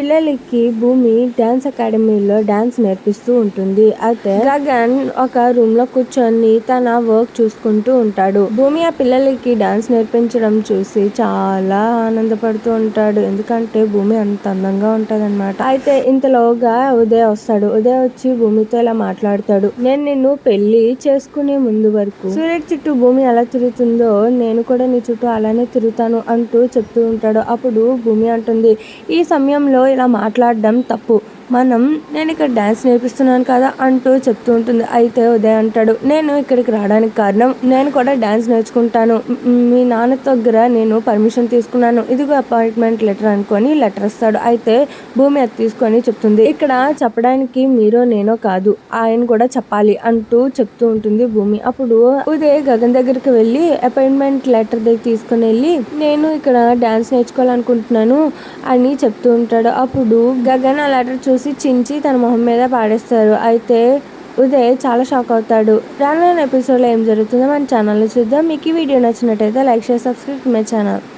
పిల్లలకి భూమి డాన్స్ అకాడమీలో డాన్స్ నేర్పిస్తూ ఉంటుంది. అయితే గగన్ ఒక రూమ్ లో కూర్చొని తన వర్క్ చూసుకుంటూ ఉంటాడు. భూమి ఆ పిల్లలకి డాన్స్ నేర్పించడం చూసి చాలా ఆనందపడుతూ ఉంటాడు. ఎందుకంటే భూమి అంత అందంగా ఉంటదన్నమాట. అయితే ఇంతలోగా ఉదయ్ వస్తాడు. ఉదయ్ వచ్చి భూమితో ఇలా మాట్లాడతాడు. నేను నిన్ను పెళ్లి చేసుకునే ముందు వరకు సూర్యుడి చుట్టూ భూమి ఎలా తిరుగుతుందో నేను కూడా నీ చుట్టూ అలానే తిరుగుతాను అంటూ చెప్తూ ఉంటాడు. అప్పుడు భూమి అంటుంది, ఈ సమయంలో ఇలా మాట్లాడడం తప్పు. నేను ఇక్కడ డాన్స్ నేర్పిస్తున్నాను కదా అంటూ చెప్తూ ఉంటుంది. అయితే ఉదయ్ అంటాడు, నేను ఇక్కడికి రావడానికి కారణం నేను కూడా డాన్స్ నేర్చుకుంటాను. మీ నాన్న దగ్గర నేను పర్మిషన్ తీసుకున్నాను. ఇదిగో అపాయింట్మెంట్ లెటర్ అనుకొని లెటర్ ఇస్తాడు. అయితే భూమి అది తీసుకొని చెప్తుంది, ఇక్కడ చెప్పడానికి మీరో నేనో కాదు, ఆయన కూడా చెప్పాలి అంటూ చెప్తూ ఉంటుంది భూమి. అప్పుడు ఉదయ్ గగన్ దగ్గరికి వెళ్ళి అపాయింట్మెంట్ లెటర్ దగ్గర తీసుకుని వెళ్ళి నేను ఇక్కడ డాన్స్ నేర్చుకోవాలనుకుంటున్నాను అని చెప్తూ ఉంటాడు. అప్పుడు గగన్ ఆ లెటర్ చూసి చించి తన మొహం మీద పాడేస్తారు. అయితే ఉదయ్ చాలా షాక్ అవుతాడు. రానున్న ఎపిసోడ్లో ఏం జరుగుతుందో మన ఛానల్లో చూద్దాం. మీకు ఈ వీడియో నచ్చినట్టయితే like share subscribe my channel.